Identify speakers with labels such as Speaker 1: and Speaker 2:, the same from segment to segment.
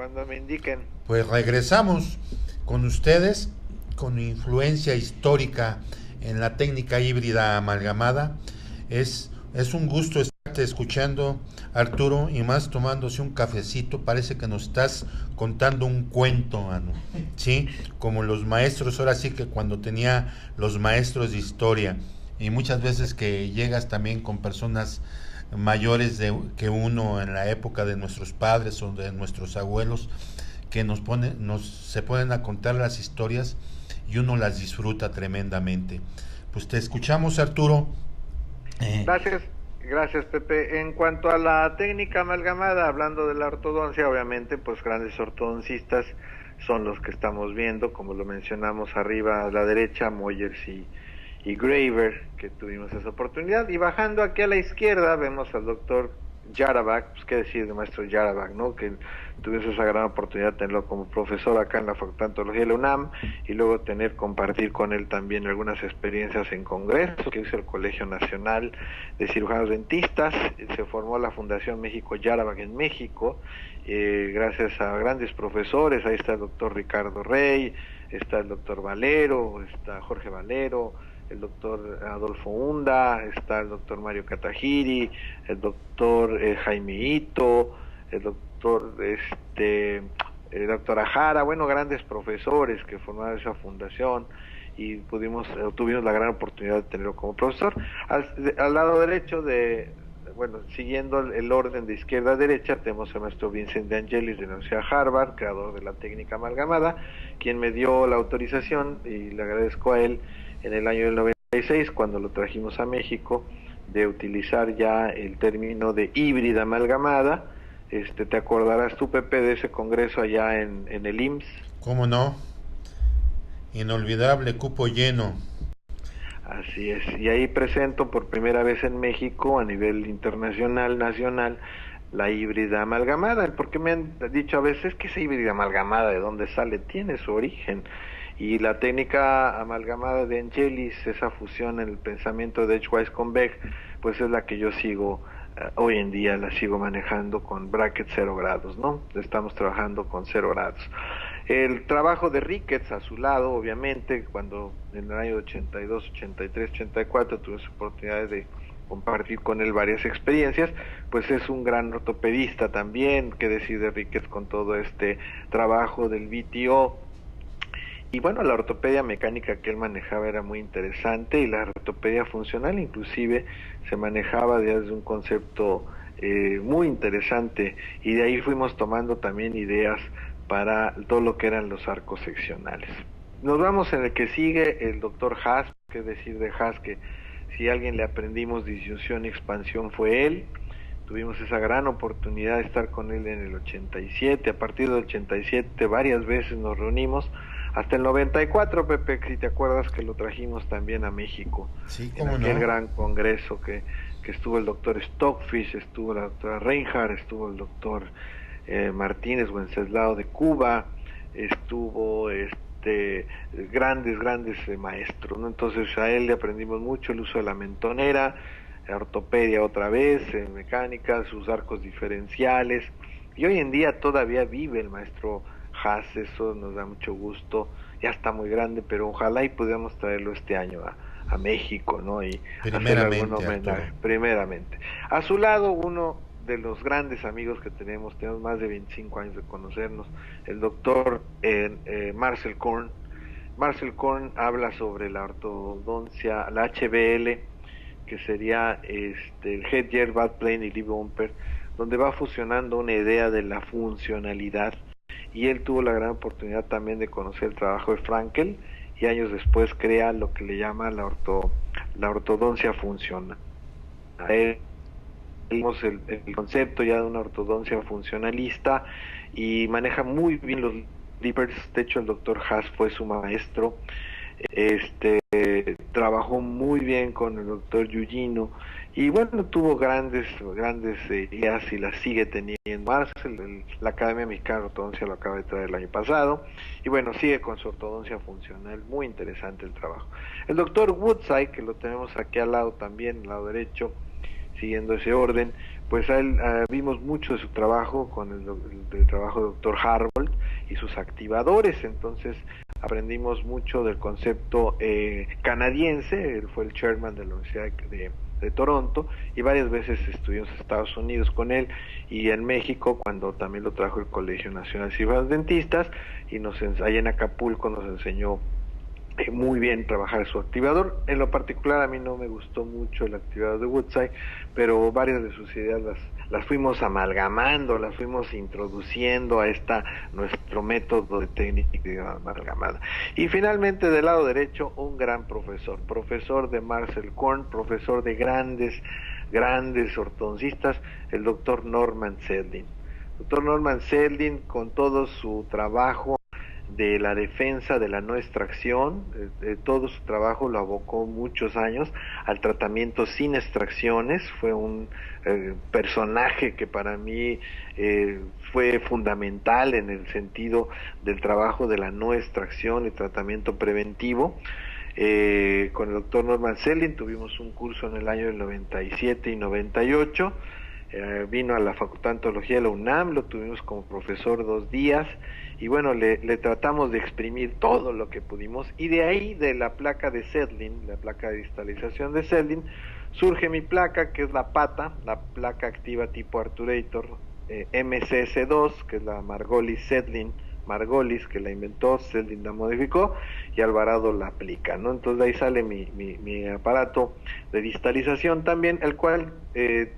Speaker 1: cuando me indiquen.
Speaker 2: Pues regresamos con ustedes, con influencia histórica en la técnica híbrida amalgamada. Es un gusto estarte escuchando, Arturo, y más tomándose un cafecito. Parece que nos estás contando un cuento, mano. Sí, como los maestros, ahora sí que cuando tenía los maestros de historia, y muchas veces que llegas también con personas mayores que uno en la época de nuestros padres o de nuestros abuelos, que se ponen a contar las historias y uno las disfruta tremendamente. Pues te escuchamos, Arturo.
Speaker 1: Gracias, gracias Pepe. En cuanto a la técnica amalgamada, hablando de la ortodoncia, obviamente, pues grandes ortodoncistas son los que estamos viendo, como lo mencionamos arriba a la derecha, Moyers y Graver, que tuvimos esa oportunidad. Y bajando aquí a la izquierda vemos al doctor Yarabak, pues qué decir de maestro Yarabak, ¿no? Que tuvimos esa gran oportunidad de tenerlo como profesor acá en la Facultad de Odontología de la UNAM, y luego compartir con él también algunas experiencias en congresos que hizo el Colegio Nacional de Cirujanos Dentistas. Se formó la Fundación México Yarabak en México, gracias a grandes profesores. Ahí está el doctor Ricardo Rey, está el doctor Valero, está Jorge Valero, el doctor Adolfo Hunda, está el doctor Mario Katahiri, el doctor Jaime Ito, el doctor Ajara, bueno, grandes profesores que formaron esa fundación, y tuvimos la gran oportunidad de tenerlo como profesor. Al lado derecho siguiendo el orden de izquierda a derecha, tenemos al maestro Vincent De Angelis de la Universidad de Harvard, creador de la técnica amalgamada, quien me dio la autorización, y le agradezco a él, en el año del 96, cuando lo trajimos a México, de utilizar ya el término de híbrida amalgamada. Te acordarás tú, Pepe, de ese congreso allá en el IMSS.
Speaker 2: ¿Cómo no? Inolvidable, cupo lleno.
Speaker 1: Así es, y ahí presento por primera vez en México, a nivel internacional, nacional, la híbrida amalgamada, porque me han dicho a veces que esa híbrida amalgamada, ¿de dónde sale? Tiene su origen, y la técnica amalgamada de Angelis, esa fusión en el pensamiento de Edgewise con Beck, pues es la que yo sigo, hoy en día la sigo manejando con bracket 0 grados, ¿no? Estamos trabajando con 0 grados. El trabajo de Ricketts a su lado, obviamente, cuando en el año 82, 83, 84 tuve la oportunidad de compartir con él varias experiencias, pues es un gran ortopedista también. Qué decir de Ricketts con todo este trabajo del VTO. Y bueno, la ortopedia mecánica que él manejaba era muy interesante, y la ortopedia funcional inclusive se manejaba desde un concepto muy interesante, y de ahí fuimos tomando también ideas para todo lo que eran los arcos seccionales. Nos vamos en el que sigue, el doctor Haas. Que decir de Haas, que si a alguien le aprendimos disyunción y expansión fue él. Tuvimos esa gran oportunidad de estar con él en el 87, a partir del 87 varias veces nos reunimos, hasta el 94, Pepe, si te acuerdas que lo trajimos también a México,
Speaker 2: Sí,
Speaker 1: en
Speaker 2: cómo
Speaker 1: aquel
Speaker 2: no.
Speaker 1: gran congreso que estuvo el doctor Stockfish, estuvo la doctora Reinhardt, estuvo el doctor Martínez Wenceslao de Cuba, estuvo grandes maestros, ¿no? Entonces a él le aprendimos mucho el uso de la mentonera, ortopedia otra vez, mecánica, sus arcos diferenciales, y hoy en día todavía vive el maestro Haas. Eso nos da mucho gusto. Ya está muy grande, pero ojalá y pudiéramos traerlo este año a México, ¿no? Y hacerle algún
Speaker 2: Primeramente, Arturo.
Speaker 1: homenaje, primeramente. A su lado, uno de los grandes amigos que tenemos más de 25 años de conocernos, el doctor Marcel Korn. Marcel Korn habla sobre la ortodoncia, la HBL, que sería el Headgear, Bad Plane y Lip Bumper, donde va fusionando una idea de la funcionalidad, y él tuvo la gran oportunidad también de conocer el trabajo de Frankel, y años después crea lo que le llama la ortodoncia funcional. Vimos el concepto ya de una ortodoncia funcionalista, y maneja muy bien los Lippers. De hecho, el doctor Haas fue su maestro. Trabajó muy bien con el doctor Yugino, y bueno, tuvo grandes ideas, y las sigue teniendo. Marcel, la Academia Mexicana de Ortodoncia lo acaba de traer el año pasado, y bueno, sigue con su ortodoncia funcional. Muy interesante el trabajo. El doctor Woodside, que lo tenemos aquí al lado también, al lado derecho, siguiendo ese orden, pues a él vimos mucho de su trabajo con el trabajo de doctor Harbold y sus activadores. Entonces aprendimos mucho del concepto canadiense. Él fue el chairman de la Universidad de Toronto, y varias veces estuvimos en Estados Unidos con él, y en México cuando también lo trajo el Colegio Nacional de Cirujanos Dentistas, y allá en Acapulco nos enseñó muy bien trabajar su activador. En lo particular a mí no me gustó mucho el activador de Woodside, pero varias de sus ideas las fuimos amalgamando, las fuimos introduciendo a nuestro método de técnica amalgamada. Y finalmente del lado derecho, un gran profesor de Marcel Korn, profesor de grandes ortodoncistas, el doctor Norman Sedlin. Doctor Norman Sedlin, con todo su trabajo de la defensa de la no extracción, todo su trabajo lo abocó muchos años al tratamiento sin extracciones. Fue un personaje que para mí fue fundamental en el sentido del trabajo de la no extracción y tratamiento preventivo. Con el doctor Norman Sedlin tuvimos un curso en el año del 97 y 98. Vino a la Facultad de Odontología de la UNAM, lo tuvimos como profesor 2 días, y bueno, le tratamos de exprimir todo lo que pudimos, y de ahí, de la placa de Sedlin, la placa de distalización de Sedlin, surge mi placa, que es la PATA, la placa activa tipo Arturator, MCS2, que es la Margolis, que la inventó, Sedlin la modificó, y Alvarado la aplica, ¿no? Entonces de ahí sale mi aparato de distalización también, el cual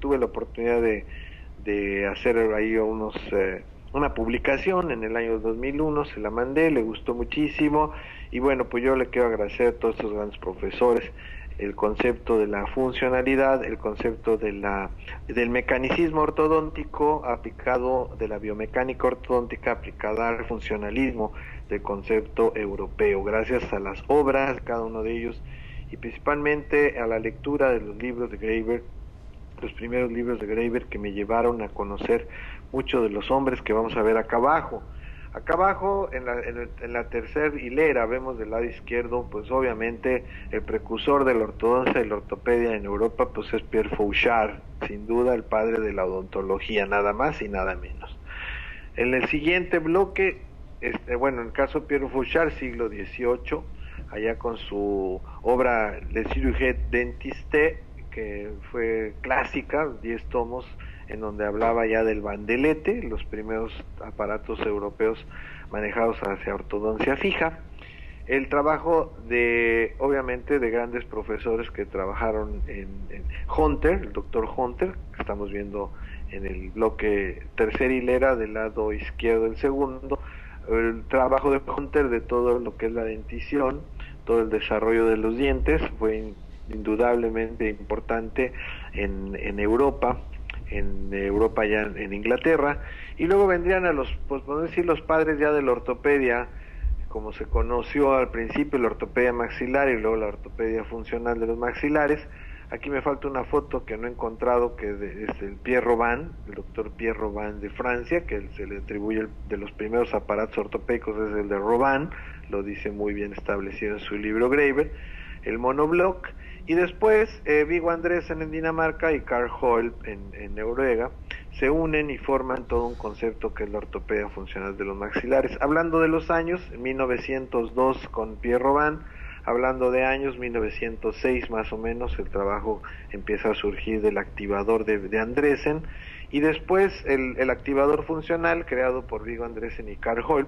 Speaker 1: tuve la oportunidad de hacer ahí una publicación en el año 2001, se la mandé, le gustó muchísimo, y bueno, pues yo le quiero agradecer a todos estos grandes profesores el concepto de la funcionalidad, el concepto del mecanicismo ortodóntico aplicado, de la biomecánica ortodóntica aplicada al funcionalismo del concepto europeo, gracias a las obras, cada uno de ellos, y principalmente a la lectura de los libros de Graeber, los primeros libros de Graeber, que me llevaron a conocer muchos de los hombres que vamos a ver acá abajo. Acá abajo, en la tercera hilera, vemos del lado izquierdo, pues obviamente el precursor de la ortodoncia y la ortopedia en Europa, pues es Pierre Fauchard, sin duda el padre de la odontología, nada más y nada menos. En el siguiente bloque, bueno, en el caso de Pierre Fauchard, siglo XVIII, allá con su obra Le Chirurgie Dentiste, que fue clásica, 10 tomos, en donde hablaba ya del bandelete, los primeros aparatos europeos manejados hacia ortodoncia fija. El trabajo obviamente, de grandes profesores que trabajaron en Hunter, el doctor Hunter, que estamos viendo en el bloque tercera hilera del lado izquierdo del segundo, el trabajo de Hunter de todo lo que es la dentición, todo el desarrollo de los dientes, fue indudablemente importante en Europa, ya en Inglaterra, y luego vendrían a podemos decir, los padres ya de la ortopedia, como se conoció al principio, la ortopedia maxilar y luego la ortopedia funcional de los maxilares. Aquí me falta una foto que no he encontrado, que es el Pierre Robin, el doctor Pierre Robin de Francia, que se le atribuye de los primeros aparatos ortopédicos, es el de Robin, lo dice muy bien establecido en su libro Graeber, el monobloc, y después Viggo Andresen en Dinamarca y Carl Holm en Noruega se unen y forman todo un concepto que es la ortopedia funcional de los maxilares. Hablando de los años, en 1902 con Pierre Robin, hablando de años, 1906 más o menos, el trabajo empieza a surgir del activador de Andresen, y después el activador funcional creado por Viggo Andresen y Carl Holm,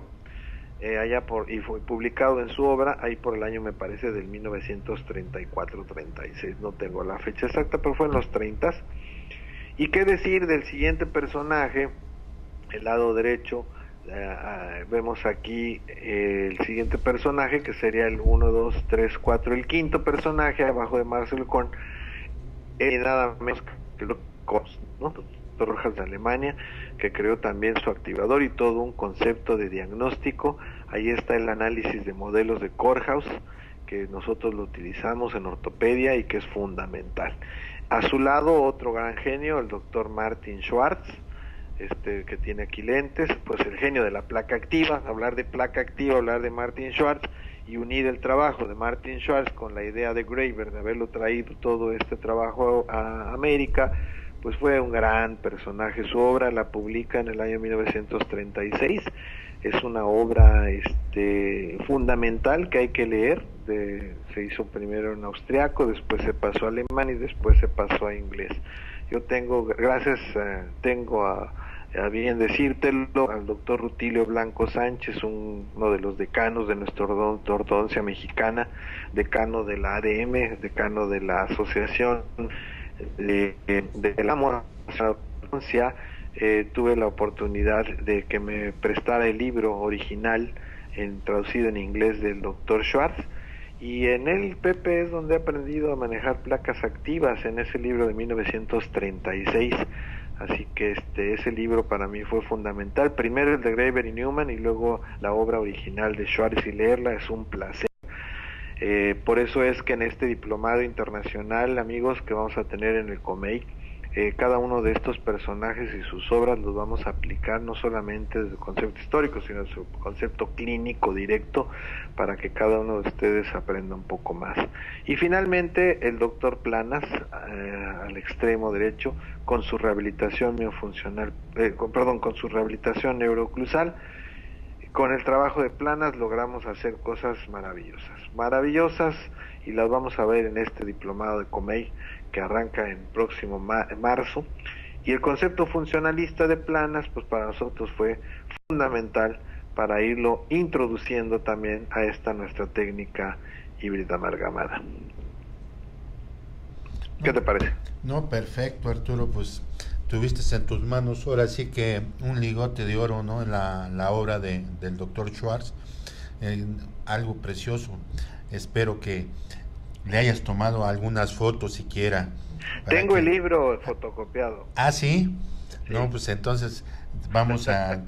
Speaker 1: y fue publicado en su obra ahí por el año, me parece, del 1934-36, no tengo la fecha exacta, pero fue en los 30. Y qué decir del siguiente personaje, el lado derecho, vemos aquí el siguiente personaje, que sería el 1, 2, 3, 4, el quinto personaje abajo de Marcel Korn, nada menos que Rojas, ¿no? Rojas de Alemania, que creó también su activador y todo un concepto de diagnóstico. Ahí está el análisis de modelos de Korhaus, que nosotros lo utilizamos en ortopedia y que es fundamental. A su lado, otro gran genio, el doctor Martin Schwartz, que tiene aquí lentes, pues el genio de la placa activa. Hablar de placa activa, hablar de Martin Schwartz, y unir el trabajo de Martin Schwartz con la idea de Graeber, de haberlo traído todo este trabajo a América, pues fue un gran personaje. Su obra la publica en el año 1936. Es una obra fundamental que hay que leer. Se hizo primero en austriaco, después se pasó a alemán y después se pasó a inglés. Yo tengo, tengo a bien decírtelo, al doctor Rutilio Blanco Sánchez, uno de los decanos de nuestra ortodoncia mexicana, decano de la ADM, decano de la Asociación de la Ortodoncia. Tuve la oportunidad de que me prestara el libro original traducido en inglés del doctor Schwartz, y en el PP es donde he aprendido a manejar placas activas, en ese libro de 1936. Así que ese libro para mí fue fundamental. Primero el de Graeber y Newman y luego la obra original de Schwartz, y leerla es un placer. Por eso es que en este diplomado internacional, amigos, que vamos a tener en el COMEI, cada uno de estos personajes y sus obras los vamos a aplicar no solamente desde el concepto histórico, sino desde su concepto clínico directo, para que cada uno de ustedes aprenda un poco más. Y finalmente el doctor Planas, al extremo derecho, con su rehabilitación miofuncional, con su rehabilitación neurooclusal. Con el trabajo de Planas logramos hacer cosas maravillosas, y las vamos a ver en este diplomado de COMEI que arranca en próximo marzo. Y el concepto funcionalista de Planas, pues para nosotros fue fundamental para irlo introduciendo también a esta nuestra técnica híbrida amalgamada. ¿Qué te parece?
Speaker 2: No, perfecto, Arturo, pues tuviste en tus manos ahora sí que un ligote de oro, ¿no? En la obra del doctor Schwartz, algo precioso. Espero que le hayas tomado algunas fotos siquiera.
Speaker 1: Tengo el libro fotocopiado.
Speaker 2: ¿Ah, sí?
Speaker 1: Sí.
Speaker 2: No, pues entonces vamos a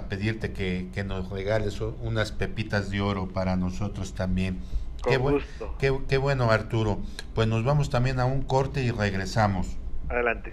Speaker 2: pedirte que nos regales unas pepitas de oro para nosotros también.
Speaker 1: Con gusto.
Speaker 2: Qué bueno, Arturo. Pues nos vamos también a un corte y regresamos.
Speaker 1: Adelante.